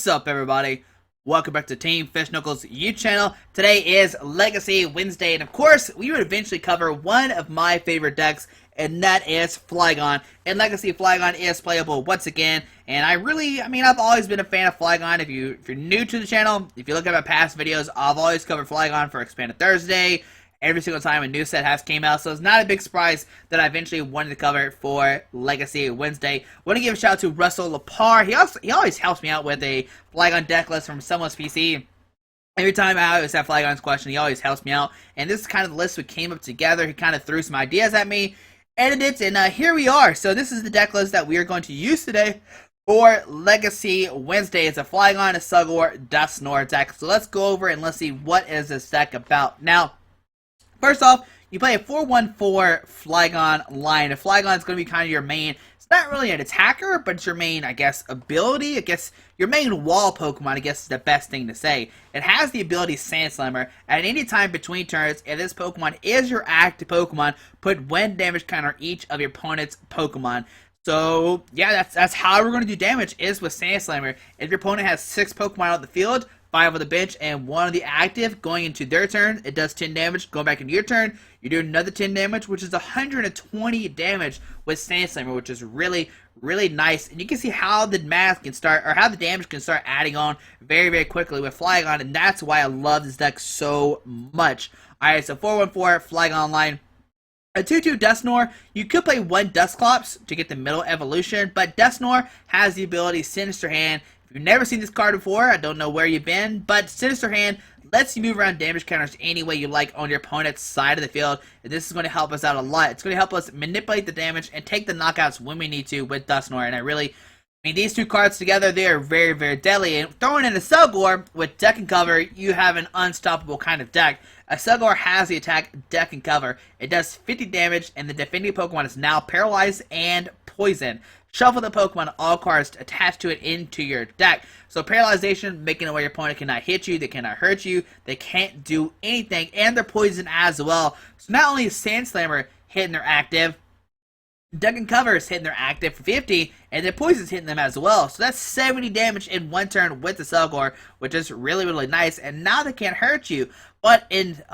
What's up, everybody? Welcome back to Team Fish Knuckles YouTube channel. Today is Legacy Wednesday, and of course, we would eventually cover one of my favorite decks, and that is Flygon. And Legacy Flygon is playable once again, and I've always been a fan of Flygon. If you're new to the channel, if you look at my past videos, I've always covered Flygon for Expanded Thursday, every single time a new set has came out, so it's not a big surprise that I eventually wanted to cover it for Legacy Wednesday. I want to give a shout out to Russell Lepar. He always helps me out with a Flygon deck list from someone's PC. Every time I always have Flygon's question, he always helps me out, and this is kind of the list we came up together. He kind of threw some ideas at me, edited it, and here we are. So this is the deck list that we are going to use today for Legacy Wednesday. It's a Flygon, Accelgor, Dusknoir deck. So let's go over and let's see what is this deck about. Now, first off, you play a 4-1-4 Flygon line. A Flygon is going to be kind of your main. It's not really an attacker, but it's your main, I guess, ability. I guess your main wall Pokemon, I guess, is the best thing to say. It has the ability Sand Slammer. At any time between turns, if this Pokemon is your active Pokemon, put 1 damage counter on each of your opponent's Pokemon. So, yeah, that's how we're going to do damage, is with Sand Slammer. If your opponent has 6 Pokemon out the field, 5 on the bench, and 1 on the active, going into their turn, it does 10 damage. Going back into your turn, you do another 10 damage, which is 120 damage with Sand Slammer, which is really, really nice. And you can see how the math can start, or how the damage can start adding on very, very quickly with Flygon, and that's why I love this deck so much. Alright, so 4-1-4 Flygon line. A 2-2 Dusknoir, you could play 1 Dusclops to get the middle evolution, but Dusknoir has the ability Sinister Hand. If you've never seen this card before, I don't know where you've been, but Sinister Hand lets you move around damage counters any way you like on your opponent's side of the field, and this is going to help us out a lot. It's going to help us manipulate the damage and take the knockouts when we need to with Dusknoir, and these two cards together, they are very, very deadly. And throwing in a Accelgor with deck and cover, you have an unstoppable kind of deck. Accelgor has the attack deck and cover. It does 50 damage, and the defending Pokemon is now paralyzed and poisoned. Shuffle the Pokemon, all cards attached to it into your deck. So paralyzation, making it where your opponent cannot hit you, they cannot hurt you, they can't do anything, and they're poisoned as well. So not only is Sand Slammer hitting their active, Deck and Cover is hitting their active for 50, and the Poison's hitting them as well. So that's 70 damage in 1 turn with the Accelgor, which is really, really nice. And now they can't hurt you. But in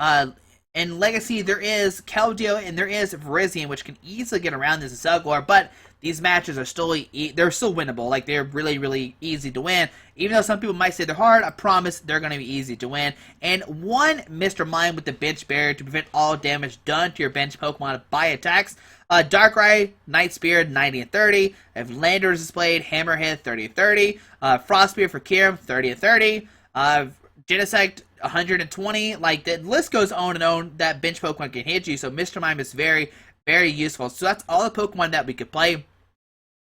Legacy, there is Keldeo and there is Virizion, which can easily get around this Accelgor, but these matches are still winnable. Like, they're really, really easy to win. Even though some people might say they're hard, I promise they're going to be easy to win. And 1 Mr. Mime with the bench barrier to prevent all damage done to your bench Pokemon by attacks. Darkrai, Night Spirit, 90 and 30. If Lander is displayed, Hammerhead, 30 and 30. Frostbeard for Kirim, 30 and 30. Genesect, 120. Like, the list goes on and on that bench Pokemon can hit you. So Mr. Mime is very, very useful. So that's all the Pokemon that we could play.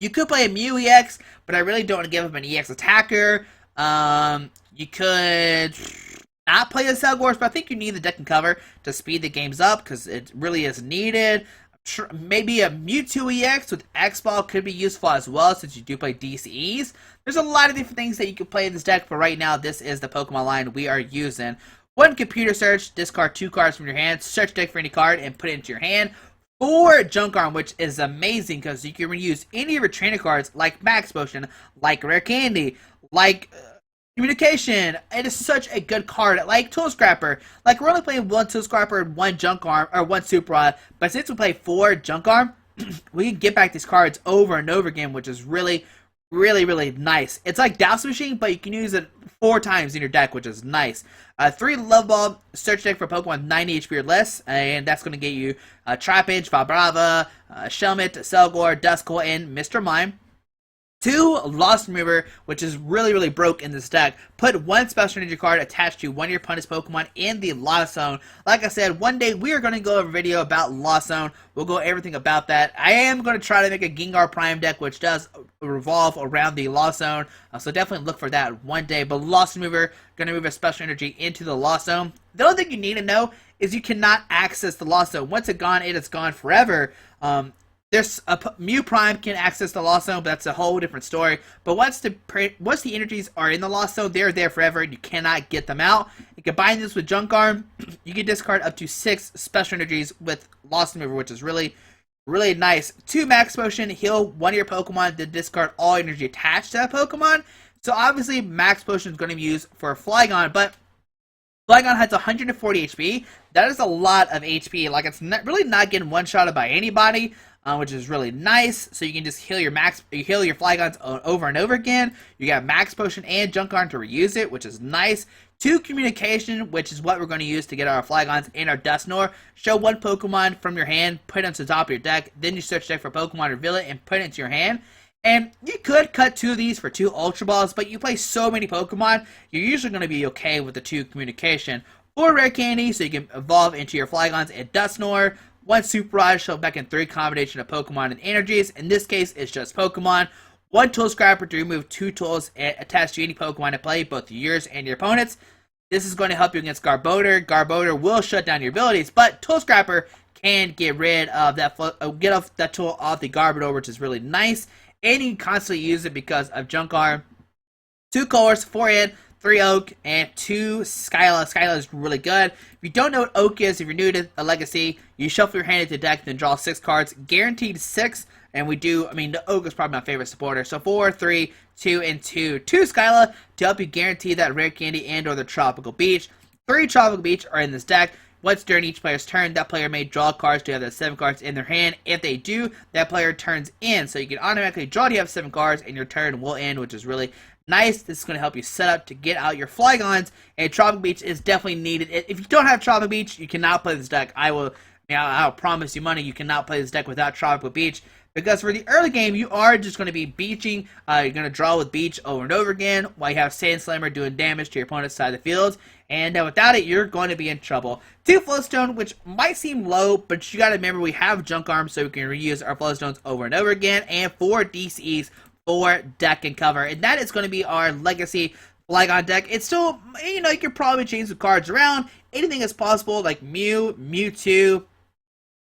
You could play a Mew EX, but I really don't want to give up an EX attacker. You could not play a Accelgor, but I think you need the deck and cover to speed the games up, because it really is needed. Maybe a Mewtwo EX with X-Ball could be useful as well, since you do play DCEs. There's a lot of different things that you can play in this deck, but right now this is the Pokemon line we are using. 1 Computer Search, discard 2 cards from your hand, search deck for any card, and put it into your hand. 4 Junk Arm, which is amazing because you can reuse any of your trainer cards like Max Potion, like Rare Candy, like Communication. It is such a good card, like Tool Scrapper. Like, we're only playing 1 Tool Scrapper and 1 Junk Arm, or 1 Super Rod, but since we play 4 Junk Arm, we can get back these cards over and over again, which is really, really, really nice. It's like Douse Machine, but you can use it 4 times in your deck, which is nice. 3 Level Ball, search deck for Pokemon 90 HP or less, and that's going to get you Trapinch, Vibrava, Shelmet, Accelgor, Duskull, and Mr. Mime. 2 Lost Remover, which is really, really broke in this deck. Put 1 special energy card attached to 1 of your opponent's Pokemon in the Lost Zone. Like I said, one day we are going to go over a video about Lost Zone. We'll go everything about that. I am going to try to make a Gengar Prime deck, which does revolve around the Lost Zone. So definitely look for that one day. But Lost Remover, going to move a special energy into the Lost Zone. The only thing you need to know is you cannot access the Lost Zone. Once it's gone, it is gone forever. There's a Mew Prime can access the Lost Zone, but that's a whole different story. But once the energies are in the Lost Zone, they're there forever, and you cannot get them out. You combine this with Junk Arm, you can discard up to 6 special energies with Lost Remover, which is really, really nice. 2 Max Potion, heal 1 of your Pokemon, then discard all energy attached to that Pokemon. So obviously, Max Potion is going to be used for Flygon, but Flygon has 140 HP. That is a lot of HP. Like, it's really not getting one-shotted by anybody, which is really nice. So you can just heal your Flygons over and over again. You got Max Potion and Junk Arm to reuse it, which is nice. 2 Communication, which is what we're going to use to get our Flygons and our Dusknoir. Show one Pokemon from your hand, put it onto the top of your deck, then you search deck for Pokemon, reveal it, and put it into your hand. And you could cut 2 of these for 2 Ultra Balls, but you play so many Pokemon, you're usually going to be okay with the 2 Communication. 4 Rare Candy, so you can evolve into your Flygons and Dusknoir. 1 Super Rod, show back in 3 combination of Pokemon and energies. In this case, it's just Pokemon. 1 Tool Scrapper to remove 2 tools attached to any Pokemon in play, both yours and your opponent's. This is going to help you against Garbodor. Garbodor will shut down your abilities, but Tool Scrapper can get rid of that, get off that tool off the Garbodor, which is really nice. And you can constantly use it because of Junk Arm. 2 Colress, 4 Ed, 3 Oak, and 2 Skyla. Skyla is really good. If you don't know what Oak is, if you're new to a Legacy, you shuffle your hand into the deck, then draw 6 cards. Guaranteed 6. And the Oak is probably my favorite supporter. So 4, 3, 2, and 2. 2 Skyla to help you guarantee that Rare Candy and or the Tropical Beach. 3 Tropical Beach are in this deck. Once during each player's turn, that player may draw cards to have the 7 cards in their hand. If they do, that player turns in. So you can automatically draw to have 7 cards, and your turn will end, which is really nice. This is going to help you set up to get out your Flygons, and Tropical Beach is definitely needed. If you don't have Tropical Beach, you cannot play this deck. I'll promise you money, you cannot play this deck without Tropical Beach. Because for the early game, you are just going to be beaching. You're going to draw with Beach over and over again, while you have Sand Slammer doing damage to your opponent's side of the field. And without it, you're going to be in trouble. 2 Float Stone, which might seem low, but you got to remember we have Junk Arm, so we can reuse our Float Stones over and over again. And 4 DCEs for deck and cover. And that is going to be our Legacy Flygon deck. It's still, you can probably change the cards around. Anything is possible, like Mew, Mewtwo.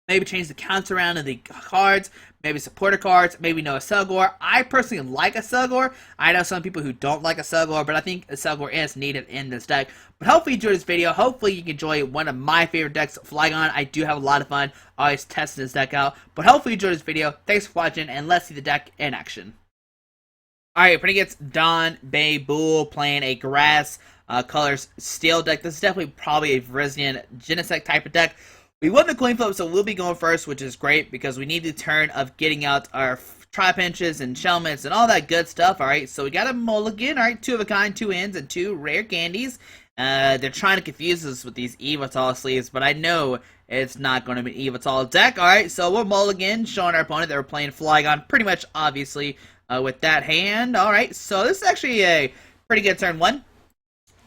Maybe change the counts around of the cards. Maybe supporter cards. Maybe no Accelgor. I personally like Accelgor. I know some people who don't like Accelgor, but I think Accelgor is needed in this deck. But hopefully you enjoyed this video. Hopefully you can enjoy one of my favorite decks, Flygon. I do have a lot of fun always testing this deck out. But hopefully you enjoyed this video. Thanks for watching, and let's see the deck in action. Alright, pretty against Don Bay Bull playing a grass colors steel deck. This is definitely probably a Virizion Genesect type of deck. We won the coin flip, so we'll be going first, which is great because we need the turn of getting out our Trapinches and Shelmets and all that good stuff. Alright, so we got a mulligan. Alright, 2 of a kind, 2 ends, and 2 rare candies. They're trying to confuse us with these Evital sleeves, but I know it's not going to be an Evital deck. Alright, so we're mulligan, showing our opponent that we're playing Flygon pretty much obviously with that hand. Alright, so this is actually a pretty good turn 1.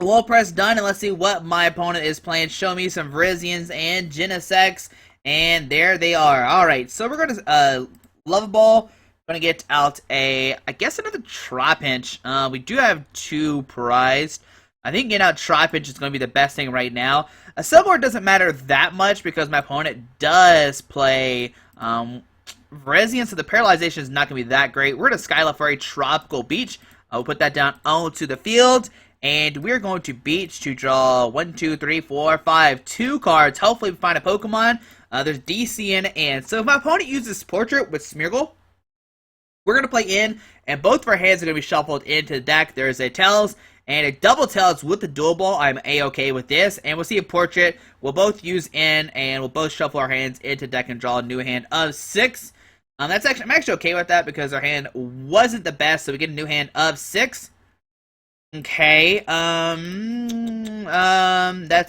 We'll press done, and let's see what my opponent is playing. Show me some Virizions and Genesects, and there they are. Alright, so we're going to Level Ball. Going to get out I guess another Trapinch. We do have 2 prized. I think getting out Trapinch is going to be the best thing right now. Accelgor doesn't matter that much because my opponent does play Virizion, so the paralyzation is not going to be that great. We're going to Skyla for a Tropical Beach. I'll put that down onto the field. And we're going to Beach to draw 1, 2, 3, 4, 5, 2 cards. Hopefully we find a Pokemon. There's DC in and so if my opponent uses Portrait with Smeargle, we're going to play in, and both of our hands are going to be shuffled into the deck. There's a Tails and a double Tails with the Dual Ball. I'm A-okay with this. And we'll see a Portrait. We'll both use in, and we'll both shuffle our hands into the deck and draw a new hand of 6. I'm actually okay with that because our hand wasn't the best, so we get a new hand of 6. Okay, that's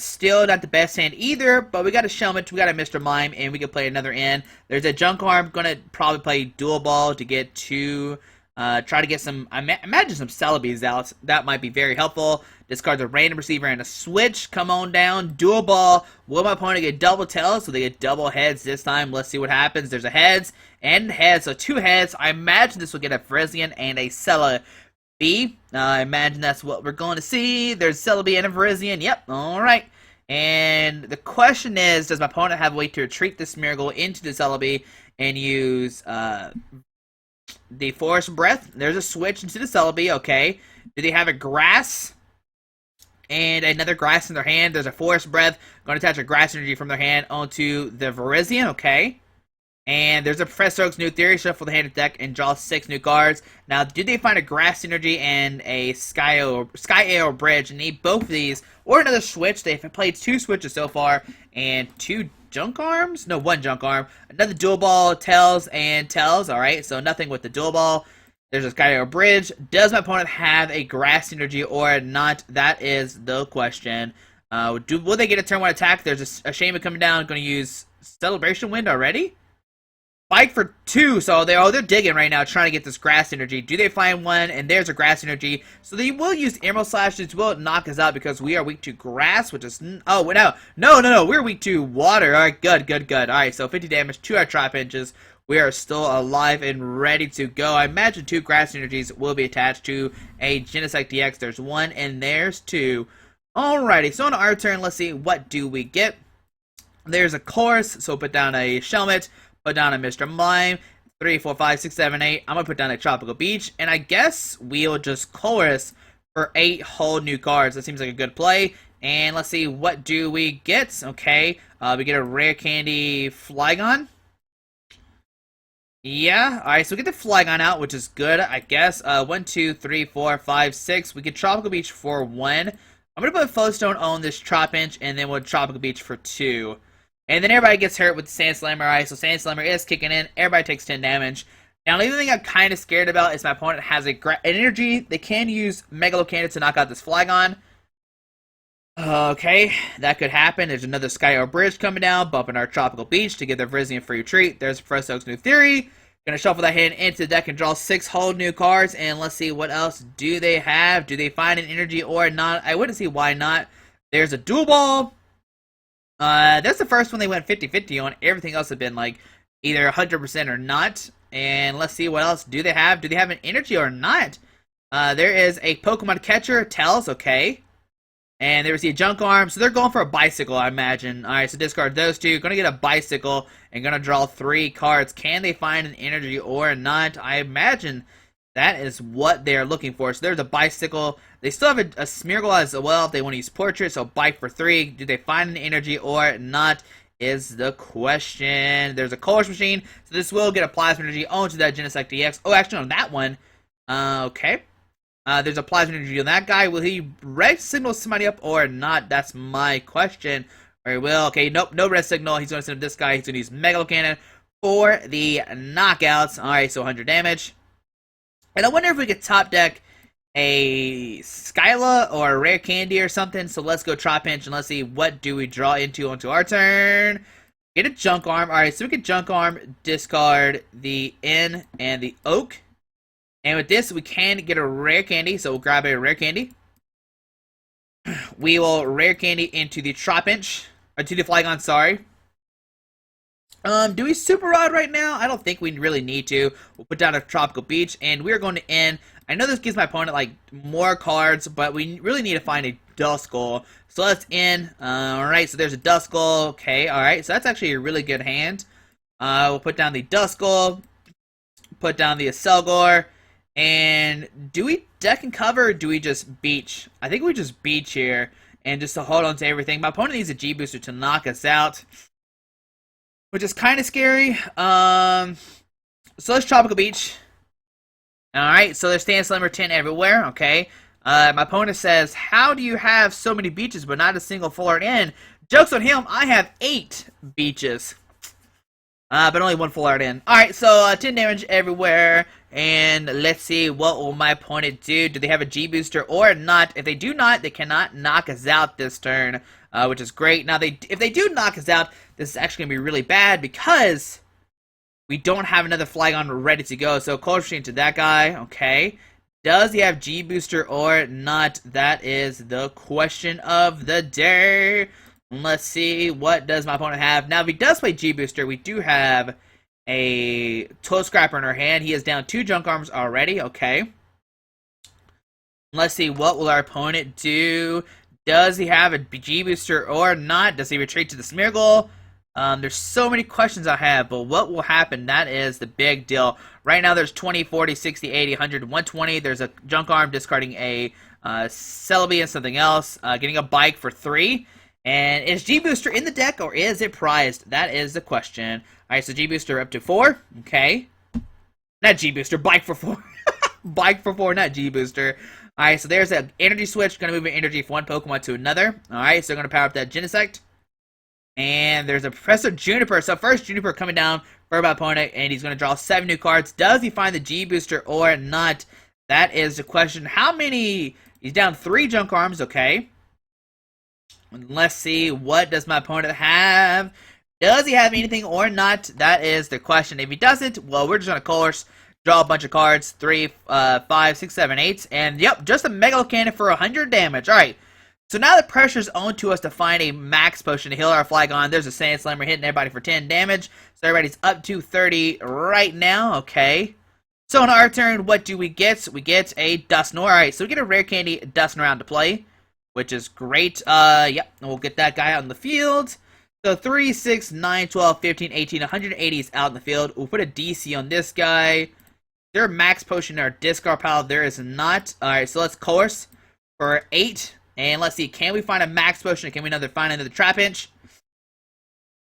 still not the best hand either, but we got a Shelmet, we got a Mr. Mime, and we can play another in. There's a Junk Arm, gonna probably play Dual Ball to get 2, try to get some, imagine some Celebes out. That might be very helpful. Discard the Random Receiver and a Switch, come on down, Dual Ball. Will my opponent get double tails, so they get double heads this time? Let's see what happens. There's a heads and heads, so 2 heads. I imagine this will get a Virizion and a Celebi. I imagine that's what we're going to see. There's Celebi and a Virizion. Yep, alright. And the question is, does my opponent have a way to retreat the Smeargle into the Celebi and use the Forest Breath? There's a switch into the Celebi, okay. Do they have a Grass? And another Grass in their hand. There's a Forest Breath. Going to attach a Grass energy from their hand onto the Virizion, okay. And there's a Professor Oak's new theory, shuffle the handed deck and draw 6 new cards. Now, did they find a Grass Synergy and a Sky AOR Bridge? And need both of these, or another switch. They've played 2 switches so far, and 2 Junk Arms? No, 1 Junk Arm. Another Dual Ball, Tails, and Tails. Alright, so nothing with the Dual Ball. There's a Sky AOR Bridge. Does my opponent have a Grass Synergy or not? That is the question. Will they get a turn 1 attack? There's a Shelmet coming down. Going to use Celebration Wind already? Bike for 2, so they're digging right now, trying to get this Grass Energy. Do they find one? And there's a Grass Energy. So they will use Emerald Slash, which will knock us out because we are weak to Grass, which is... Oh, no, we're weak to Water. Alright, good. Alright, so 50 damage to our Trapinches. We are still alive and ready to go. I imagine 2 Grass Energies will be attached to a Genesect DX. There's 1 and there's 2. Alrighty, so on our turn, let's see, what do we get? There's a Colress, so put down a Shelmet. Put down a Mr. Mime, 3, 4, 5, 6, 7, 8. I'm going to put down a Tropical Beach, and I guess we'll just Colress for 8 whole new cards. That seems like a good play. And let's see, what do we get? Okay, we get a Rare Candy Flygon. Yeah, alright, so we get the Flygon out, which is good, I guess. 1, 2, 3, 4, 5, 6. We get Tropical Beach for 1. I'm going to put Float Stone on this Trapinch, and then we'll Tropical Beach for 2. And then everybody gets hurt with the Sand Slammer. Alright, so Sand Slammer is kicking in. Everybody takes 10 damage. Now, the only thing I'm kind of scared about is my opponent has an energy. They can use Megalo Cannon to knock out this Flygon. Okay, that could happen. There's another Sky AOR Bridge coming down, bumping our Tropical Beach to give their Virizion a free retreat. There's Professor Oak's new theory. Gonna shuffle that hand into the deck and draw 6 whole new cards. And let's see, what else do they have? Do they find an energy or not? I wouldn't see why not. There's a Dual Ball. That's the first one they went 50-50 on. Everything else had been like either 100% or not. And let's see, what else do they have? Do they have an energy or not? There is a Pokemon Catcher, Tails, okay. And there was a Junk Arm, so they're going for a Bicycle, I imagine. Alright, so discard those 2. Gonna get a Bicycle and gonna draw 3 cards. Can they find an energy or not? I imagine that is what they're looking for. So there's a Bicycle. They still have a Smeargle as well if they want to use Portrait, so Bike for 3. Do they find an energy or not is the question. There's a Colress machine, so this will get a Plasma Energy onto that Genesect DX. Oh, actually on that one. Okay. There's a Plasma Energy on that guy. Will he red signal somebody up or not? That's my question. Or he will. Okay, nope, no red signal. He's going to send up this guy. He's going to use Megalo Cannon for the knockouts. Alright, so 100 damage. And I wonder if we could top deck a Skyla or a Rare Candy or something. So let's go Trapinch and let's see what do we draw into onto our turn. Get a Junk Arm. Alright, so we can Junk Arm, discard the N and the Oak. And with this, we can get a Rare Candy. So we'll grab a Rare Candy. We will Rare Candy into the Trapinch. Or to the Flygon, sorry. Do we Super Rod right now? I don't think we really need to. We'll put down a Tropical Beach, and we're going to end. I know this gives my opponent, like, more cards, but we really need to find a Duskull. So let's end. Alright, so there's a Duskull. Okay, alright, so that's actually a really good hand. We'll put down the Duskull. Put down the Accelgor. And do we deck and cover, or do we just beach? I think we just beach here, and just to hold on to everything. My opponent needs a G-Booster to knock us out, which is kind of scary. So let's Tropical Beach. Alright, so there's Sand Slammer 10 everywhere, okay. My opponent says, how do you have so many beaches but not a single full art in? Joke's on him, I have 8 beaches. But only 1 full art in. Alright, so 10 damage everywhere. And let's see, what will my opponent do? Do they have a G-Booster or not? If they do not, they cannot knock us out this turn, which is great. Now, if they do knock us out, this is actually going to be really bad because we don't have another Flygon ready to go. So, Colress machine to that guy, okay. Does he have G-Booster or not? That is the question of the day. Let's see, what does my opponent have? Now, if he does play G-Booster, we do have a Tool Scrapper in our hand. He is down 2 Junk Arms already, okay. Let's see, what will our opponent do? Does he have a G-Booster or not? Does he retreat to the Smeargle? There's so many questions I have, but what will happen? That is the big deal. Right now, there's 20, 40, 60, 80, 100, 120. There's a Junk Arm discarding a Celebi and something else. Getting a Bike for 3. And is G-Booster in the deck, or is it prized? That is the question. Alright, so G-Booster up to 4. Okay. Not G-Booster, Bike for 4. Bike for 4, not G-Booster. Alright, so there's an energy switch. Gonna move an energy from one Pokemon to another. Alright, so gonna power up that Genesect. And there's a Professor Juniper. So first Juniper coming down for my opponent, and he's gonna draw 7 new cards. Does he find the G-Booster or not? That is the question. How many? He's down 3 junk arms, okay. Let's see, what does my opponent have? Does he have anything or not? That is the question. If he doesn't, well, we're just gonna Colress, draw a bunch of cards, 3, 5, 6, 7, 8, and yep, just a Mega Cannon for 100 damage. Alright, so now the pressure's on to us to find a Max Potion to heal our Flygon. There's a Sand Slammer hitting everybody for 10 damage, so everybody's up to 30 right now, okay. So on our turn, what do we get? We get a Dusknoir. Alright, so we get a Rare Candy Dusknoir out to play, which is great. Yep, we'll get that guy out in the field. So 3, 6, 9, 12, 15, 18, 180 is out in the field. We'll put a DC on this guy. Is there a Max Potion in our discard pile? There is not. Alright, so let's Colress for 8. And let's see, can we find a Max Potion? Can we find another Trapinch?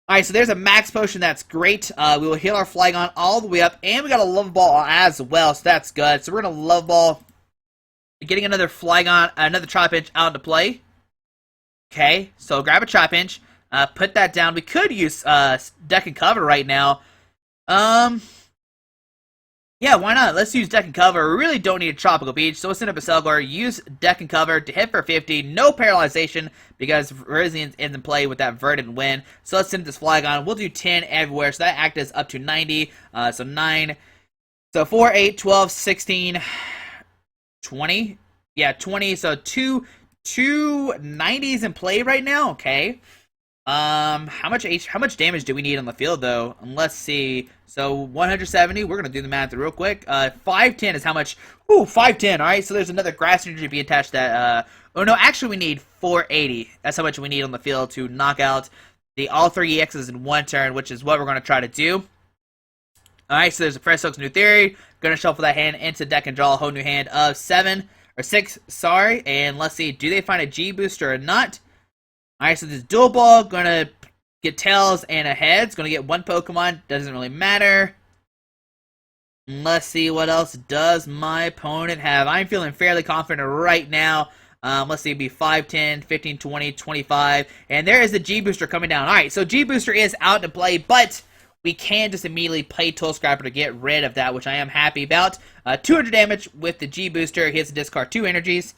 Alright, so there's a Max Potion. That's great. We will heal our Flygon all the way up. And we got a Level Ball as well, so that's good. So we're going to Level Ball. Getting another Flygon, another Trapinch out to play. Okay, so grab a Trapinch, put that down. We could use Deck and Cover right now. Yeah, why not? Let's use Deck and Cover. We really don't need a Tropical Beach, so let's send up Accelgor. Use Deck and Cover to hit for 50. No paralyzation because Virizion is in play with that Verdant Wind. So let's send this Flygon. We'll do 10 everywhere, so that act is up to 90. So 9. So 4, 8, 12, 16. 20? Yeah, 20. So two 90s in play right now. Okay. How much damage do we need on the field though? Let's see. So 170. We're gonna do the math real quick. 510 is how much? Ooh, 510. All right. So there's another grass energy to be attached. That. Oh no, actually we need 480. That's how much we need on the field to knock out the all 3 EXs in one turn, which is what we're gonna try to do. Alright, so there's a Fresh Soak's New Theory. Gonna shuffle that hand into deck and draw a whole new hand of 7, or 6, sorry. And let's see, do they find a G-Booster or not? Alright, so this Dual Ball, gonna get Tails and a Heads. Gonna get 1 Pokemon, doesn't really matter. Let's see, what else does my opponent have? I'm feeling fairly confident right now. Let's see, it'd be 5, 10, 15, 20, 25. And there is the G-Booster coming down. Alright, so G-Booster is out to play, but we can just immediately play Tool Scrapper to get rid of that, which I am happy about. 200 damage with the G-Booster. He has to discard 2 energies.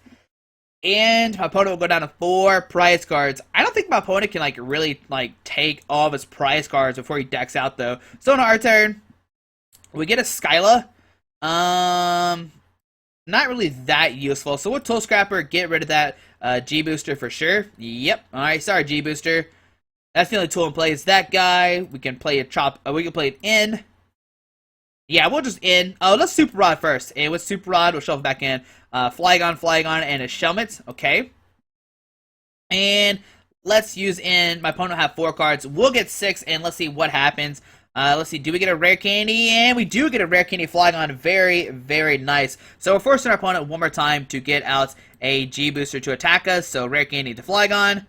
And my opponent will go down to 4 prize cards. I don't think my opponent can, really, take all of his prize cards before he decks out, though. So on our turn, we get a Skyla. Not really that useful. So we'll Tool Scrapper, get rid of that G-Booster for sure. Yep. Alright, sorry, G-Booster. That's the only tool in play is that guy. We can play a chop. We can play it in. Yeah, we'll just in. Oh, let's Super Rod first. And with Super Rod, we'll shuffle back in. Flygon, and a Shelmet. Okay. And let's use in. My opponent will have 4 cards. We'll get 6, and let's see what happens. Let's see. Do we get a Rare Candy? And we do get a Rare Candy Flygon. Very, very nice. So we're forcing our opponent one more time to get out a G-Booster to attack us. So Rare Candy to Flygon.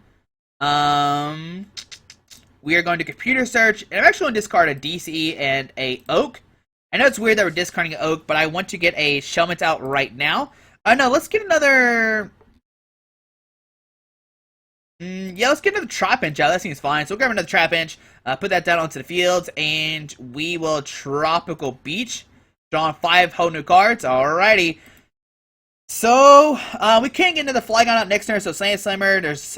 We are going to Computer Search, and I'm actually going to discard a DCE and a Oak. I know it's weird that we're discarding an Oak, but I want to get a Shelmet out right now. No, let's get another. Yeah, let's get another Trapinch out. That seems fine. So we'll grab another Trapinch, put that down onto the field, and we will Tropical Beach. Drawing 5 whole new cards. Alrighty. So, we can't get into the Flygon out next turn, so Sand Slammer, there's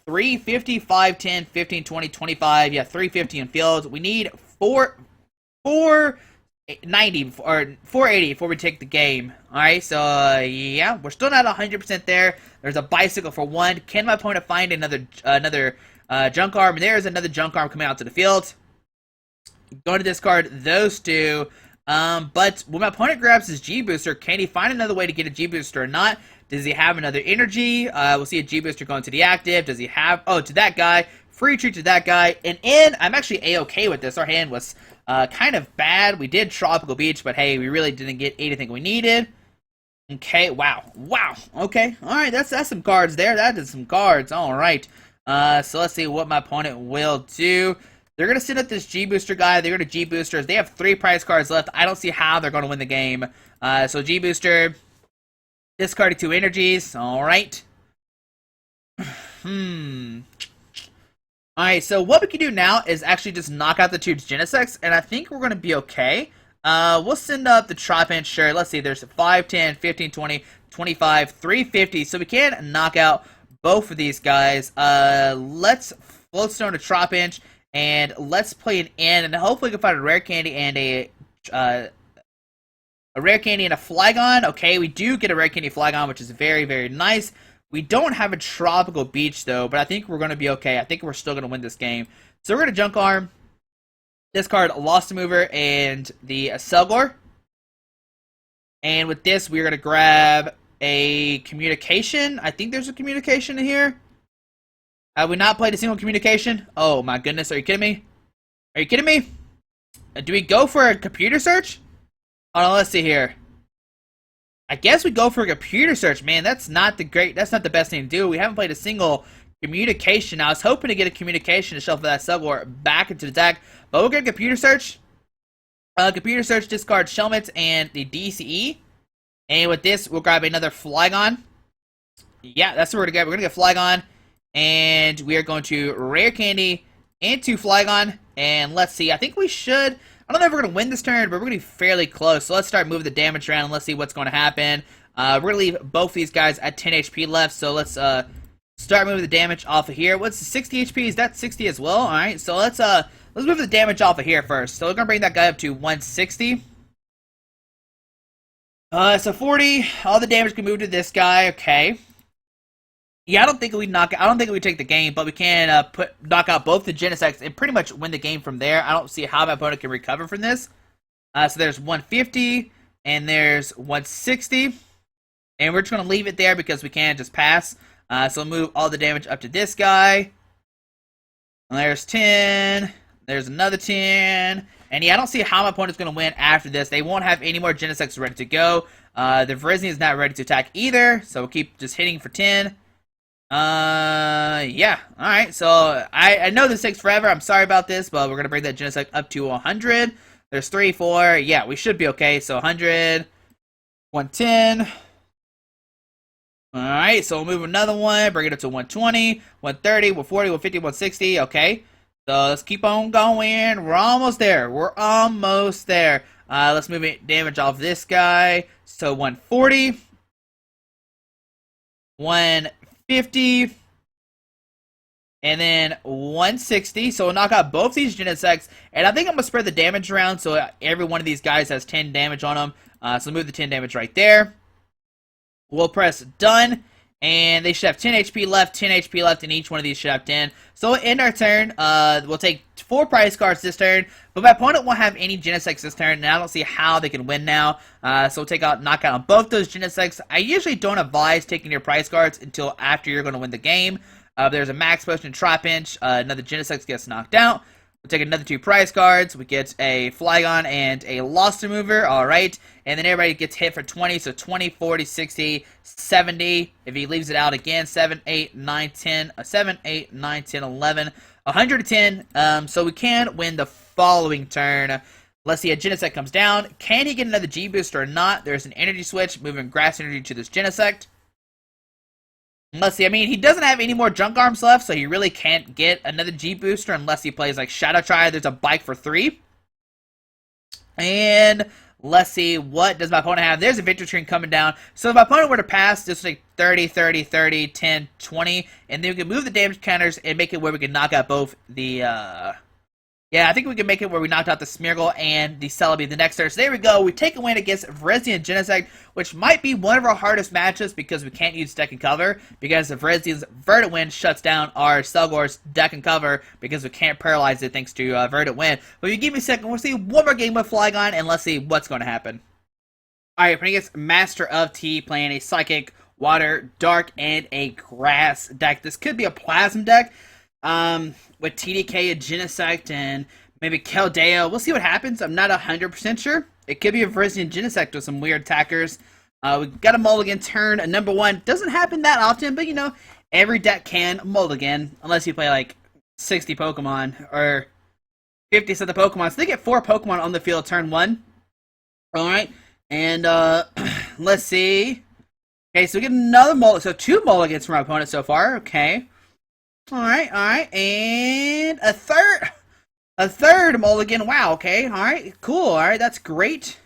350, 5, 10, 15, 20, 25. Yeah, 350 in field. We need 490 or 480 before we take the game. Alright, so yeah, we're still not 100% there. There's a Bicycle for 1. Can my opponent find another Junk Arm? There's another Junk Arm coming out to the field. Going to discard those 2. But when my opponent grabs his G-Booster, can he find another way to get a G-Booster or not? Does he have another energy? We'll see a G-Booster going to the active. Does he have... Oh, to that guy. Free treat to that guy. And I'm actually A-okay with this. Our hand was kind of bad. We did Tropical Beach, but hey, we really didn't get anything we needed. Okay, wow. Wow. Okay. Alright, that's some cards there. That is some cards. Alright. So let's see what my opponent will do. They're going to send up this G-Booster guy. They're going to G-Boosters. They have 3 prize cards left. I don't see how they're going to win the game. So G-Booster, discarding 2 energies. Alright. Alright, so what we can do now is actually just knock out the 2 Genesects, and I think we're going to be okay. We'll send up the Trapinch, sure. Let's see, there's 5, 10, 15, 20, 25, 350, so we can knock out both of these guys. Let's Float Stone to Trapinch, and let's play an in, and hopefully we can find a Rare Candy and a Rare Candy and a Flygon. Okay, we do get a Rare Candy Flygon, which is very, very nice. We don't have a Tropical Beach, though, but I think we're going to be okay. I think we're still going to win this game. So we're going to Junk Arm, discard Lost Mover, and the Accelgor. And with this, we're going to grab a Communication. I think there's a Communication in here. Have we not played a single Communication? Oh, my goodness. Are you kidding me? Are you kidding me? Do we go for a Computer Search? Oh, no, let's see here. I guess we go for a Computer Search, man. That's not the best thing to do. We haven't played a single Communication. I was hoping to get a Communication to shuffle that Accelgor back into the deck, but we'll get a Computer Search. Computer Search, discard Shelmet and the DCE. And with this, we'll grab another Flygon. Yeah, that's what we're gonna get. We're gonna get Flygon, and we are going to Rare Candy and 2 Flygon. And let's see. I think we should. I don't know if we're going to win this turn, but we're going to be fairly close. So let's start moving the damage around, and let's see what's going to happen. We're going to leave both these guys at 10 HP left, so let's start moving the damage off of here. What's 60 HP? Is that 60 as well? Alright, so let's move the damage off of here first. So we're going to bring that guy up to 160. So 40. All the damage can move to this guy. Okay. Yeah, I don't think we take the game, but we can knock out both the Genesects and pretty much win the game from there. I don't see how my opponent can recover from this. So there's 150, and there's 160, and we're just going to leave it there because we can't just pass. So we'll move all the damage up to this guy. And there's 10, there's another 10, and yeah, I don't see how my opponent's going to win after this. They won't have any more Genesects ready to go. The Virizion is not ready to attack either, so we'll keep just hitting for 10. Yeah, alright, so I know this takes forever, I'm sorry about this, but we're gonna bring that Genesect up to 100, there's 3, 4, yeah, we should be okay, so 100, 110, alright, so we'll move another one, bring it up to 120, 130, 140, 150, 160, okay, so let's keep on going, we're almost there, let's move damage off this guy, so 140, 150, and then 160. So we'll knock out both these Genesects, and I think I'm going to spread the damage around so every one of these guys has 10 damage on them. So move the 10 damage right there. We'll press done, and they should have 10 HP left, 10 HP left, and each one of these should have 10. So we'll end our turn. We'll take 4 prize cards this turn, but my opponent won't have any Genesects this turn, and I don't see how they can win now. So we'll take out knockout on both those Genesects. I usually don't advise taking your prize cards until after you're going to win the game. There's a Max Potion Trapinch. Another Genesect gets knocked out. We'll take another 2 prize cards. We get a Flygon and a Lost Remover. Alright. And then everybody gets hit for 20. So 20, 40, 60, 70. If he leaves it out again, 7, 8, 9, 10. 7, 8, 9, 10, 11. 110. So we can win the following turn. Let's see. A Genesect comes down. Can he get another G-Booster or not? There's an energy switch. Moving Grass Energy to this Genesect. Let's see, I mean, he doesn't have any more junk arms left, so he really can't get another G-Booster unless he plays, like, Shadow Triad. There's a bike for 3. And let's see, what does my opponent have? There's a Victory Screen coming down. So if my opponent were to pass, this would take 30, 30, 30, 10, 20. And then we can move the damage counters and make it where we can knock out both the, yeah, I think we can make it where we knocked out the Smeargle and the Celebi the next turn. So there we go. We take a win against Virizion Genesect, which might be one of our hardest matches because we can't use deck and cover, because the Virizion's Verdant Wind shuts down our Accelgor's deck and cover because we can't paralyze it thanks to Verdant Wind. But if you give me a second, we'll see one more game with Flygon, and let's see what's going to happen. Alright, playing against Master of T, playing a Psychic, Water, Dark, and a Grass deck. This could be a Plasm deck. With TDK, a Genesect, and maybe Keldeo. We'll see what happens. I'm not 100% sure. It could be a Virizion Genesect with some weird attackers. We got a mulligan turn, a number 1. Doesn't happen that often, but you know, every deck can mulligan, unless you play like 60 Pokemon, or 50 set of Pokemon. So they get 4 Pokemon on the field turn 1. Alright, and let's see. Okay, so we get another mulligan, so 2 mulligans from our opponent so far, okay. Alright, and a third mulligan, wow, okay, alright, cool, alright, that's great.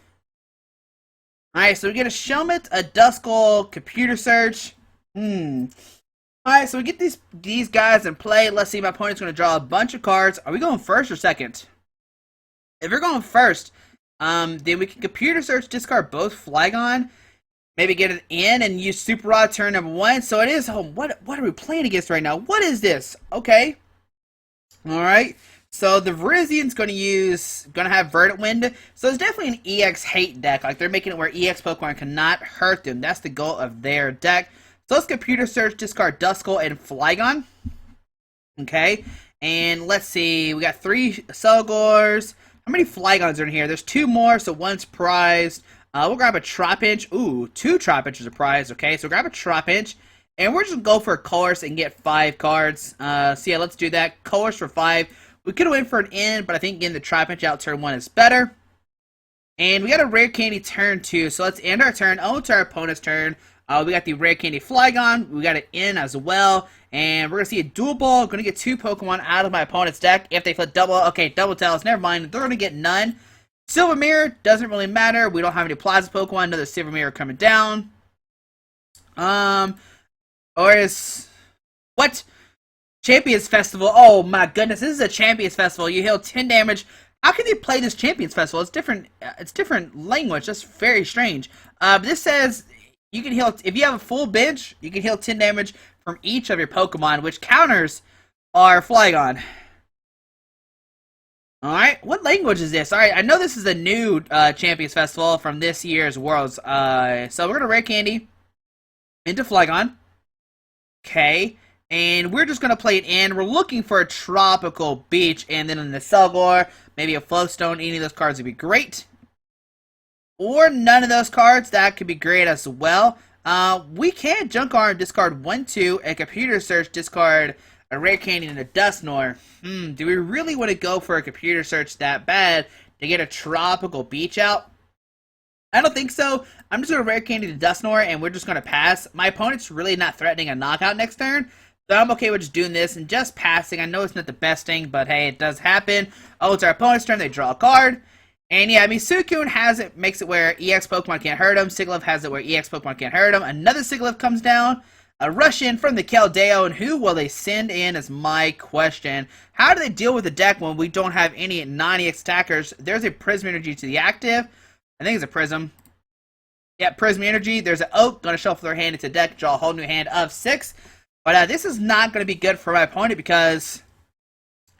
Alright, so we get a Shelmet, a Duskull, Computer Search, Alright, so we get these guys in play. Let's see, my opponent's going to draw a bunch of cards. Are we going first or second? If we're going first, then we can Computer Search, discard both Flygon, maybe get it in and use Super Rod turn number 1. So it is, what are we playing against right now? What is this? Okay. Alright. So the Virizion's going to have Verdant Wind. So it's definitely an EX hate deck. Like, they're making it where EX Pokemon cannot hurt them. That's the goal of their deck. So let's Computer Search, discard Duskull and Flygon. Okay. And let's see. We got 3 Accelgors. How many Flygons are in here? There's 2 more, so 1's prized. We'll grab a Trapinch. Ooh, 2 Trapinches are prized. Okay, so grab a Trapinch. And we're just going to go for a Colress and get 5 cards. So yeah, let's do that. Colress for 5. We could have went for an in, but I think getting the Trapinch out turn 1 is better. And we got a Rare Candy turn 2. So let's end our turn. On to our opponent's turn. We got the Rare Candy Flygon. We got it in as well. And we're going to see a dual ball. Going to get 2 Pokemon out of my opponent's deck. If they flip double, okay, double tails, never mind. They're going to get none. Silver Mirror, doesn't really matter. We don't have any Plasma Pokemon. Another Silver Mirror coming down. Or is... What? Champions Festival. Oh my goodness, this is a Champions Festival. You heal 10 damage. How can they play this Champions Festival? It's different language. That's very strange. But this says... You can heal, if you have a full bench, you can heal 10 damage from each of your Pokemon, which counters our Flygon. Alright, what language is this? Alright, I know this is a new Champions Festival from this year's Worlds. So we're going to Rare Candy into Flygon. Okay, and we're just going to play it in. We're looking for a Tropical Beach, and then in the Accelgor, maybe a Float Stone. Any of those cards would be great. Or none of those cards, that could be great as well. We can Junk Arm, discard 1-2, and Computer Search, discard a Rare Candy and a Dusknoir. Do we really want to go for a Computer Search that bad to get a Tropical Beach out? I don't think so. I'm just going to Rare Candy to Dusknoir, and we're just going to pass. My opponent's really not threatening a knockout next turn, so I'm okay with just doing this and just passing. I know it's not the best thing, but hey, it does happen. Oh, it's our opponent's turn. They draw a card. And yeah, I mean, Suicune makes it where EX Pokemon can't hurt him. Sigilyph has it where EX Pokemon can't hurt him. Another Sigilyph comes down. A rush in from the Keldeo, and who will they send in is my question. How do they deal with the deck when we don't have any non-EX attackers? There's a Prism Energy to the active. I think it's a Prism. Yeah, Prism Energy. There's an Oak. Going to shuffle their hand into deck. Draw a whole new hand of 6. But this is not going to be good for my opponent because...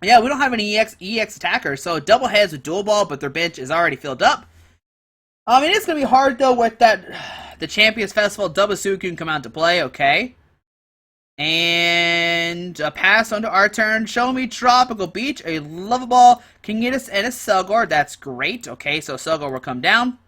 Yeah, we don't have any EX attackers, so double heads with dual ball, but their bench is already filled up. I mean, it's going to be hard, though, with the Champions Festival, double Suicune come out to play, okay. And a pass onto our turn. Show me Tropical Beach, a Level Ball, can get us and a Accelgor, that's great. Okay, so Accelgor will come down.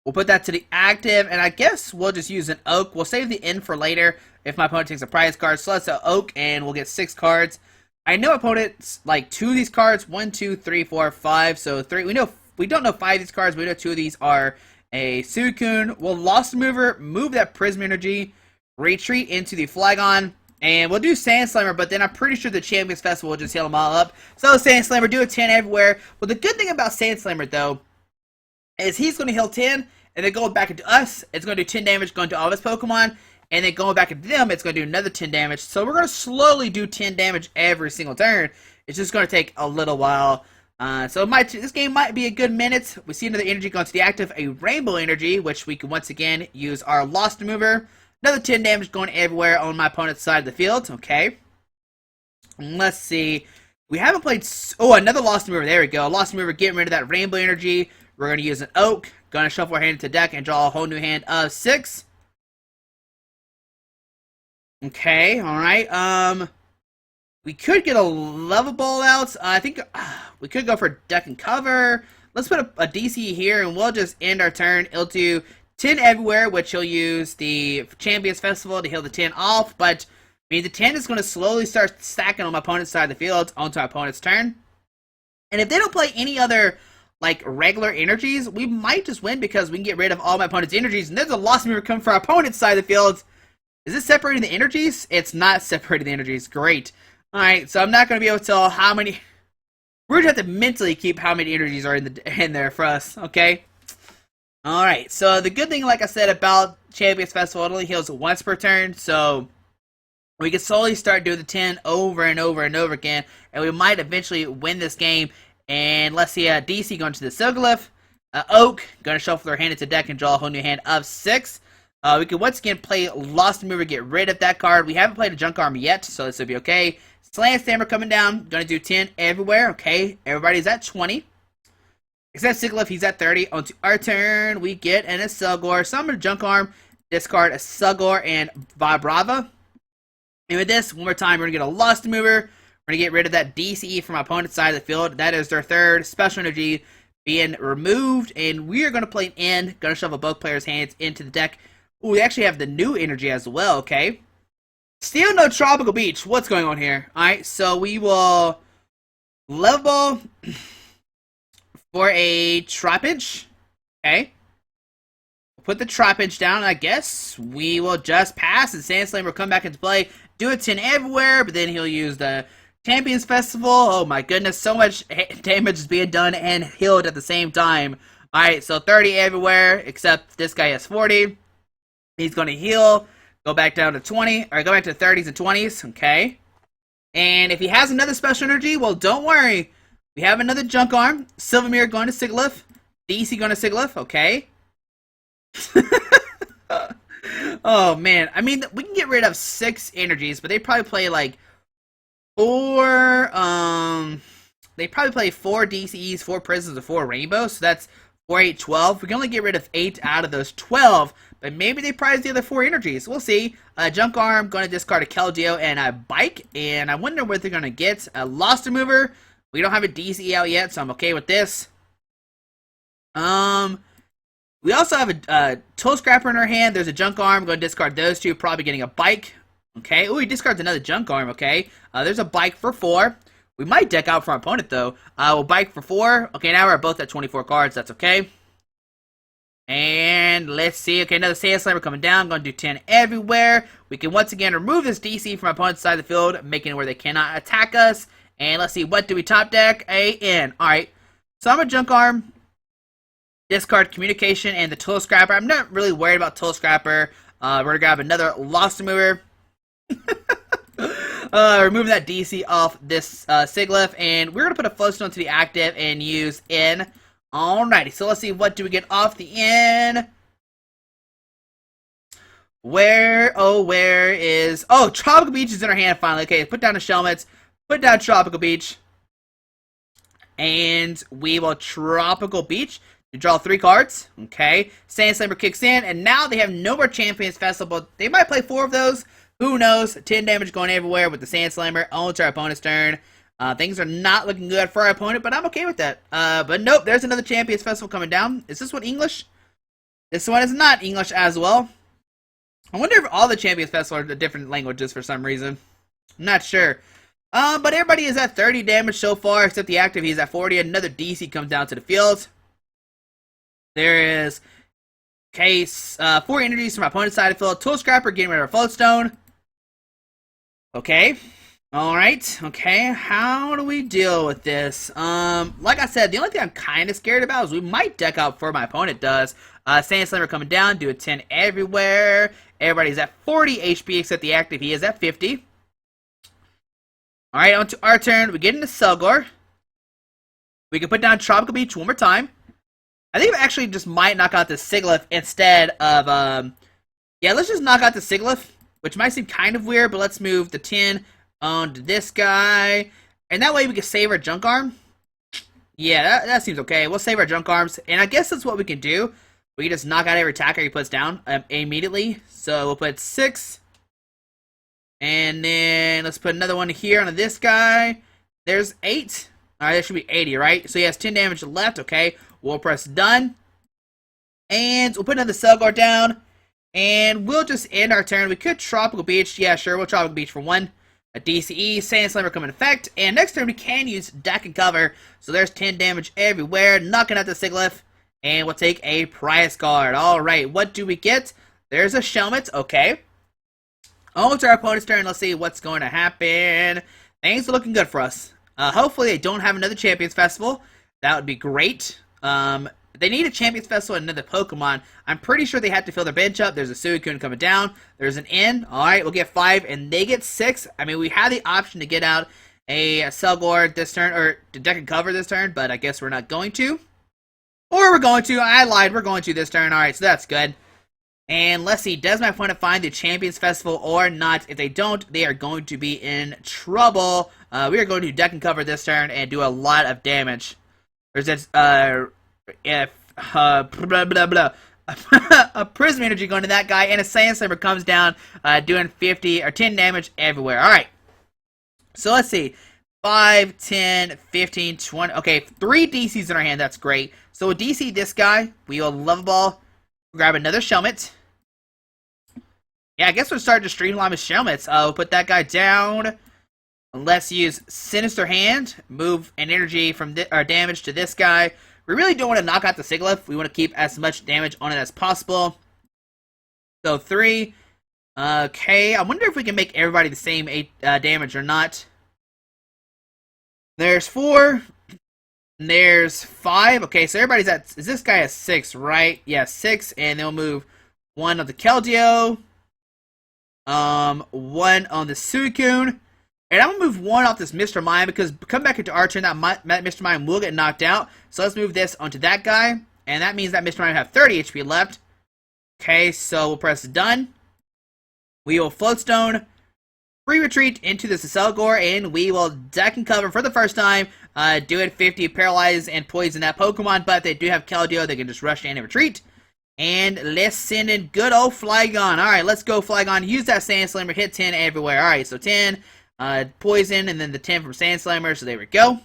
We'll put that to the active, and I guess we'll just use an Oak. We'll save the end for later if my opponent takes a prize card, so let's Oak, and we'll get 6 cards. I know opponents like 2 of these cards, 1, 2, 3, 4, 5. So 3. We don't know 5 of these cards. We know 2 of these are a Suicune. We'll Lost Mover, move that Prism Energy, retreat into the Flygon, and we'll do Sand Slammer. But then I'm pretty sure the Champions Festival will just heal them all up. So Sand Slammer, do a 10 everywhere. Well, the good thing about Sand Slammer though is he's going to heal 10, and then going back into us, it's going to do 10 damage going to all of his Pokemon. And then going back into them, it's going to do another 10 damage. So we're going to slowly do 10 damage every single turn. It's just going to take a little while. So this game might be a good minute. We see another energy going to the active, a Rainbow Energy, which we can once again use our Lost Mover. Another 10 damage going everywhere on my opponent's side of the field. Okay. And let's see. We haven't played... Oh, another Lost Mover. There we go. Lost Mover, getting rid of that Rainbow Energy. We're going to use an Oak. Going to shuffle our hand into deck and draw a whole new hand of 6. Okay, alright, we could get a Level Ball out. I think we could go for Deck and Cover. Let's put a DC here, and we'll just end our turn. It'll do 10 everywhere, which he'll use the Champions Festival to heal the 10 off, but I mean, the 10 is going to slowly start stacking on my opponent's side of the field onto my opponent's turn. And if they don't play any other, like, regular energies, we might just win because we can get rid of all my opponent's energies. And there's a lost mover coming for our opponent's side of the field. Is this separating the energies? It's not separating the energies. Great. Alright, so I'm not going to be able to tell how many... We're going to have to mentally keep how many energies are in there for us, okay? Alright, so the good thing, like I said, about Champions Festival, it only heals once per turn, so we can slowly start doing the 10 over and over and over again, and we might eventually win this game. And let's see, DC going to the Accelgor, Oak, going to shuffle their hand into deck and draw a whole new hand of 6. We can once again play Lost Mover, get rid of that card. We haven't played a Junk Arm yet, so this will be okay. Slant Stammer coming down, going to do 10 everywhere, okay. Everybody's at 20. Except Sigilyph, he's at 30. On to our turn, we get an Accelgor. So I'm going to Junk Arm, discard Accelgor and Vibrava. And with this, one more time, we're going to get a Lost Mover. We're going to get rid of that DCE from my opponent's side of the field. That is their third special energy being removed. And we are going to play an end. Going to shuffle both players' hands into the deck. Ooh, we actually have the new energy as well, okay. Still no Tropical Beach. What's going on here? Alright, so we will Level Ball for a Trapinch. Okay. We'll put the Trapinch down, I guess. We will just pass, and Sandslam will come back into play. Do a 10 everywhere, but then he'll use the Champions Festival. Oh my goodness, so much damage is being done and healed at the same time. Alright, so 30 everywhere, except this guy has 40. He's going to heal, go back down to 20, or go back to 30s and 20s, okay. And if he has another special energy, well, don't worry. We have another Junk Arm. Silvermere going to Sigilyph. DC going to Sigilyph, okay. Oh, man. I mean, we can get rid of 6 energies, but they probably play, like, 4, they probably play 4 DCEs, 4 Prisms, and 4 Rainbows, so that's 4, 8, 12. We can only get rid of 8 out of those 12, but maybe they prize the other 4 energies. We'll see. Junk Arm, going to discard a Keldeo and a Bike, and I wonder what they're going to get. A Lost Mover. We don't have a DCE out yet, so I'm okay with this. We also have a Tool Scrapper in our hand. There's a Junk Arm. Going to discard those 2. Probably getting a Bike. Okay. Ooh, he discards another Junk Arm. Okay. There's a Bike for 4. We might deck out for our opponent, though. We'll Bike for 4. Okay, now we're both at 24 cards. That's okay. And let's see. Okay, another Sand Slammer coming down. Going to do 10 everywhere. We can once again remove this DC from our opponent's side of the field, making it where they cannot attack us. And let's see. What do we top deck? A N. Alright. So I'm a Junk Arm. Discard Communication and the Tool Scrapper. I'm not really worried about Tool Scrapper. We're going to grab another Lost Mover. Removing that DC off this Sigilyph, and we're going to put a Float Stone to the active and use N. Alrighty, so let's see, what do we get off the N? Where is... Oh, Tropical Beach is in our hand finally. Okay, put down the Shelmets, put down Tropical Beach, and we will Tropical Beach. You draw 3 cards, okay. Sand Slammer kicks in, and now they have no more Champions Festival. They might play 4 of those. Who knows? 10 damage going everywhere with the Sand Slammer on to our opponent's turn. Things are not looking good for our opponent, but I'm okay with that. But nope, there's another Champions Festival coming down. Is this one English? This one is not English as well. I wonder if all the Champions Festival are different languages for some reason. I'm not sure. But everybody is at 30 damage so far, except the active. He's at 40. Another DC comes down to the field. There is... Okay, 4 energies from my opponent's side of the field. Tool Scrapper getting rid of our Float Stone. Okay. Alright. Okay. How do we deal with this? Like I said, the only thing I'm kind of scared about is we might deck out before my opponent does. Sand Slammer coming down. Do a 10 everywhere. Everybody's at 40 HP except the active. He is at 50. Alright, on to our turn. We get into Accelgor. We can put down Tropical Beach one more time. I think we actually just might knock out the Sigilyph instead of, yeah, let's just knock out the Sigilyph, which might seem kind of weird, but let's move the 10 onto this guy, and that way we can save our Junk Arm. Yeah, that seems okay. We'll save our Junk Arms, and I guess that's what we can do. We can just knock out every attacker he puts down immediately. So we'll put 6, and then let's put another one here on this guy. There's 8. Alright, that should be 80, right? So he has 10 damage left, okay. We'll press done. And we'll put another Accelgor down. And we'll just end our turn. We could Tropical Beach. Yeah, sure. We'll Tropical Beach for 1. A DCE, Sand Slammer come in effect. And next turn we can use Deck and Cover. So there's 10 damage everywhere. Knocking out the Sigilyph. And we'll take a prize card. Alright, what do we get? There's a Shelmet. Okay. On to our opponent's turn. Let's see what's going to happen. Things are looking good for us. Hopefully they don't have another Champions Festival. That would be great. They need a Champions Festival and another Pokemon. I'm pretty sure they have to fill their bench up. There's a Suicune coming down. There's an N. Alright, we'll get 5, and they get 6. I mean, we had the option to get out a Accelgor this turn, or to Deck and Cover this turn, but I guess we're not going to. Or we're going to. I lied. We're going to this turn. Alright, so that's good. And let's see. Does my opponent find the Champions Festival or not? If they don't, they are going to be in trouble. We are going to Deck and Cover this turn and do a lot of damage. There's this, blah, blah, blah. A Prism Energy going to that guy, and a Sand Slammer comes down, doing 50 or 10 damage everywhere. Alright. So let's see. 5, 10, 15, 20. Okay, 3 DCs in our hand. That's great. So we'll DC this guy. We will Level Ball. Grab another Shelmet. Yeah, I guess we'll start to streamline with Shelmets. We'll put that guy down. Let's use Sinister Hand. Move an energy from our damage to this guy. We really don't want to knock out the Sigilyph. We want to keep as much damage on it as possible. So 3. Okay, I wonder if we can make everybody the same 8 damage or not. There's 4. And there's 5. Okay, so everybody's at... Is this guy at 6, right? Yeah, 6. And then we'll move 1 on the Keldeo. 1 on the Suicune. And I'm going to move 1 off this Mr. Mime, because come back into our turn, that Mr. Mime will get knocked out. So let's move this onto that guy. And that means that Mr. Mime will have 30 HP left. Okay, so we'll press done. We will Float Stone. Free retreat into this Accelgor, and we will Deck and Cover for the first time. Do it 50, paralyze and poison that Pokemon, but if they do have Keldeo, they can just rush in and retreat. And let's send in good old Flygon. Alright, let's go Flygon. Use that Sand Slammer, hit 10 everywhere. Alright, so 10, poison, and then the 10 from Sand Slammer, so there we go.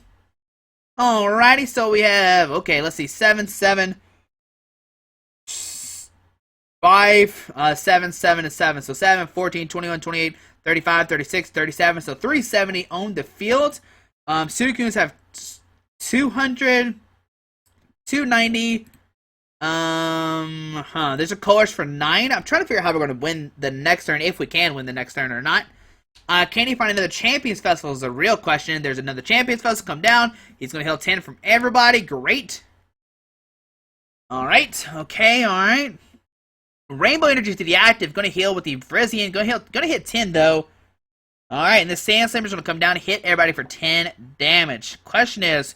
Alrighty, so we have, okay, let's see, 7, 7, 5, 7, 7, and 7. So 7, 14, 21, 28, 35, 36, 37. So 370 on the field. Suicunes have 200, 290. There's a Colress for 9. I'm trying to figure out how we're going to win the next turn, if we can win the next turn or not. Can he find another Champions Festival is a real question. There's another Champions Festival come down. He's going to heal 10 from everybody. Great. Alright. Okay, alright. Rainbow Energy to the active. Going to heal with the Virizion. Going to hit 10, though. Alright, and the Sand Slammer's going to come down and hit everybody for 10 damage. Question is,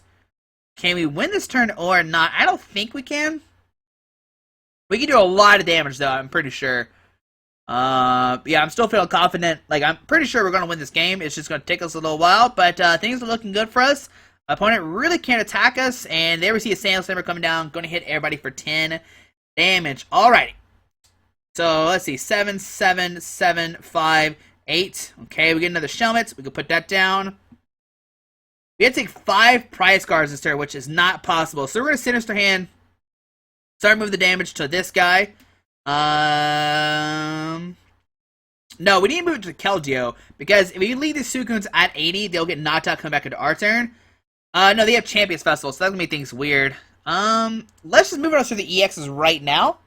can we win this turn or not? I don't think we can. We can do a lot of damage, though, I'm pretty sure. Yeah, I'm still feeling confident. Like, I'm pretty sure we're going to win this game. It's just going to take us a little while, but things are looking good for us. Opponent really can't attack us, and there we see a Sand Slammer coming down. Going to hit everybody for 10 damage. Alrighty. So, let's see. 7, 7, 7, 5, 8. Okay, we get another Shelmet. We can put that down. We have to take 5 prize cards this turn, which is not possible. So, we're going to Sinister Hand. Start moving the damage to this guy. No, we need to move it to Keldeo, because if we leave the Suicunes at 80, they'll get knocked out, come back into our turn. No, they have Champions Festival, so that's gonna make things weird. Let's just move it on through the EXs right now.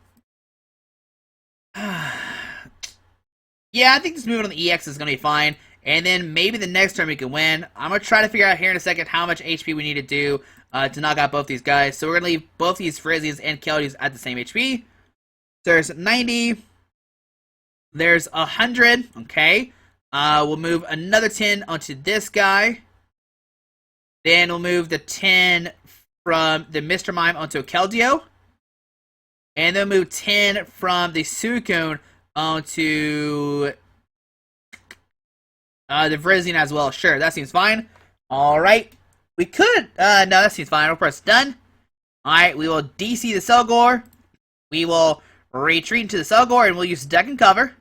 Yeah, I think just moving on the EX is gonna be fine, and then maybe the next turn we can win. I'm gonna try to figure out here in a second how much HP we need to do to knock out both these guys. So we're gonna leave both these Virizions and Keldeos at the same HP. There's 90. There's 100. Okay. We'll move another 10 onto this guy. Then we'll move the 10 from the Mr. Mime onto a Keldeo. And then move 10 from the Suicune onto the Virizion as well. Sure, that seems fine. Alright. We could, no, that seems fine. We'll press done. Alright, we will DC the Accelgor. We will retreat into the Accelgor, and we'll use Deck and Cover.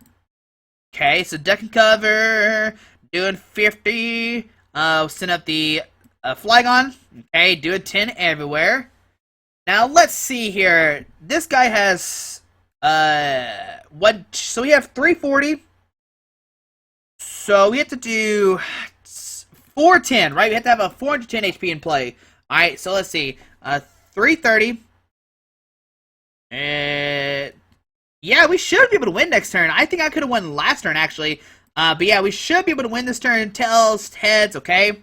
Okay, so Deck and Cover, doing 50. Send up the Flygon. Okay, doing 10 everywhere. Now let's see here. This guy has what? So we have 340. So we have to do 410, right? We have to have a 410 HP in play. All right. So let's see. 330. And yeah, we should be able to win next turn. I think I could have won last turn actually. But yeah, we should be able to win this turn. Tails, heads, okay.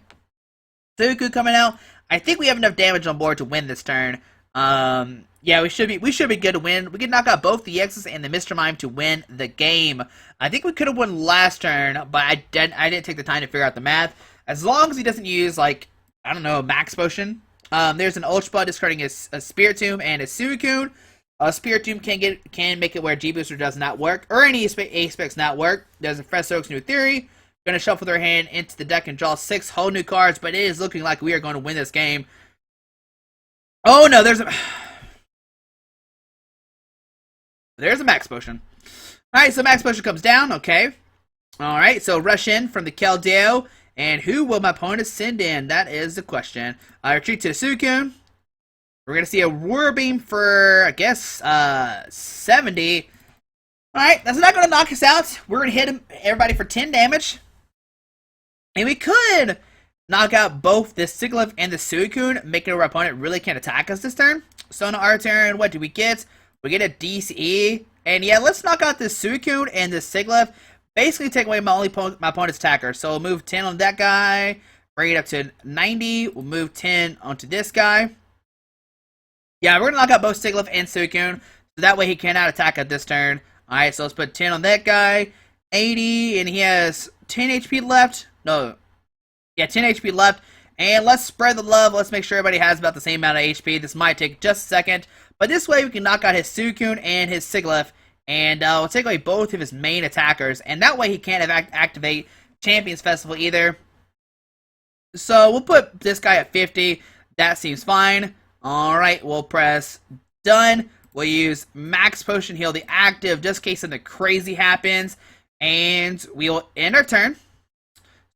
Suicune coming out. I think we have enough damage on board to win this turn. Yeah, we should be good to win. We can knock out both the EXs and the Mr. Mime to win the game. I think we could have won last turn, but I didn't take the time to figure out the math. As long as he doesn't use, like, I don't know, Max Potion. There's an Ultra discarding a Spiritomb and a Suicune. Spiritomb can make it where G-Booster does not work, or any A-Specs not work. There's a Fresh Oak's New Theory. Going to shuffle their hand into the deck and draw 6 whole new cards, but it is looking like we are going to win this game. Oh no, there's a Max Potion. Alright, so Max Potion comes down, okay. Alright, so rush in from the Keldeo, and who will my opponent send in? That is the question. I retreat to the Suicune. We're going to see a Roar Beam for, I guess, 70. Alright, that's not going to knock us out. We're going to hit everybody for 10 damage. And we could knock out both the Sigilyph and the Suicune, making our opponent really can't attack us this turn. So on our turn, what do we get? We get a DCE. And yeah, let's knock out this Suicune and this Sigilyph. Basically take away my opponent's attacker. So we'll move 10 on that guy. Bring it up to 90. We'll move 10 onto this guy. Yeah, we're going to knock out both Sigilyph and Suicune. So that way he cannot attack at this turn. Alright, so let's put 10 on that guy. 80, and he has 10 HP left. No. Yeah, 10 HP left. And let's spread the love. Let's make sure everybody has about the same amount of HP. This might take just a second. But this way we can knock out his Suicune and his Sigilyph. And we'll take away both of his main attackers. And that way he can't activate Champions Festival either. So we'll put this guy at 50. That seems fine. Alright, we'll press done. We'll use Max Potion Heal the active just in case something crazy happens. And we'll end our turn.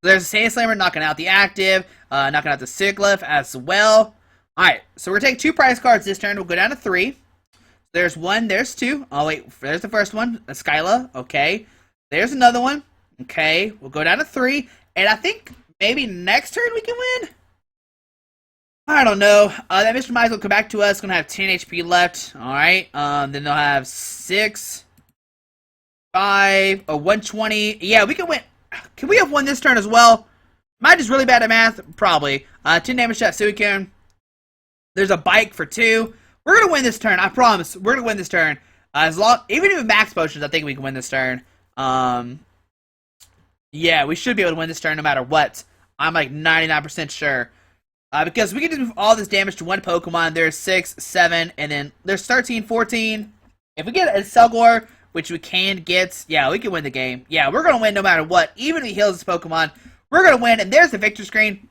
There's a Sand Slammer knocking out the active, knocking out the Sigilyph as well. Alright, so we're going to take 2 prize cards this turn. We'll go down to 3. There's 1, there's 2. Oh, wait, there's the first one. A Skyla, okay. There's another one. Okay, we'll go down to 3. And I think maybe next turn we can win? I don't know. That Mr. Mime will come back to us. Going to have 10 HP left. Alright, then they'll have 6, 5, 120. Yeah, we can win. Can we have won this turn as well? Am I just really bad at math? Probably. 10 damage to that Suicune. There's a bike for 2. We're going to win this turn. I promise. We're going to win this turn. Even with Max Potions, I think we can win this turn. Yeah, we should be able to win this turn no matter what. I'm like 99% sure. Because we can just move all this damage to one Pokemon. There's 6, 7, and then there's 13, 14. If we get a Accelgor, which we can get, yeah, we can win the game. Yeah, we're going to win no matter what. Even if he heals this Pokemon, we're going to win. And there's the victory screen.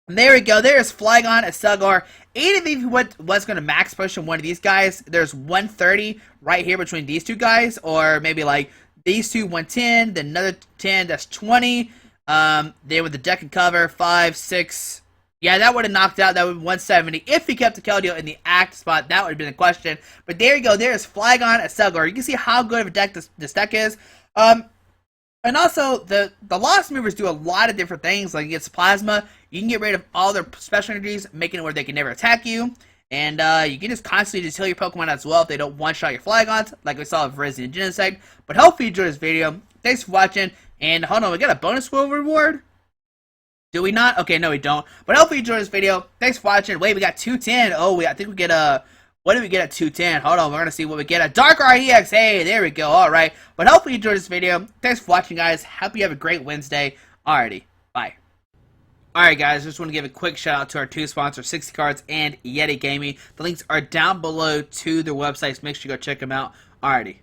And there we go. There's Flygon, Accelgor. Even if he was going to Max Potion one of these guys, there's 130 right here between these two guys. Or maybe like these two, 110, then another 10, that's 20. Then with the deck and cover, 5, 6. Yeah, that would have knocked out. That would be 170. If he kept the Keldeo in the act spot, that would have been a question. But there you go. There's Flygon, Accelgor. You can see how good of a deck this deck is. And also, the Lost Movers do a lot of different things. Like, it gets Plasma. You can get rid of all their special energies, making it where they can never attack you. And you can just constantly just heal your Pokemon as well if they don't one-shot your Flygons, like we saw with Virizion and Genesect. But hopefully you enjoyed this video. Thanks for watching. And hold on, we got a bonus wheel reward? Do we not? Okay, no we don't. But hopefully you enjoyed this video. Thanks for watching. Wait, we got 210. Oh, I think we get a... What did we get at 210? Hold on, we're going to see what we get. A Dark REX. Hey, there we go. Alright. But hopefully you enjoyed this video. Thanks for watching, guys. Hope you have a great Wednesday. Alrighty. Bye. Alright, guys. Just want to give a quick shout out to our 2 sponsors, 60 Cards and Yeti Gaming. The links are down below to their websites. Make sure you go check them out. Alrighty.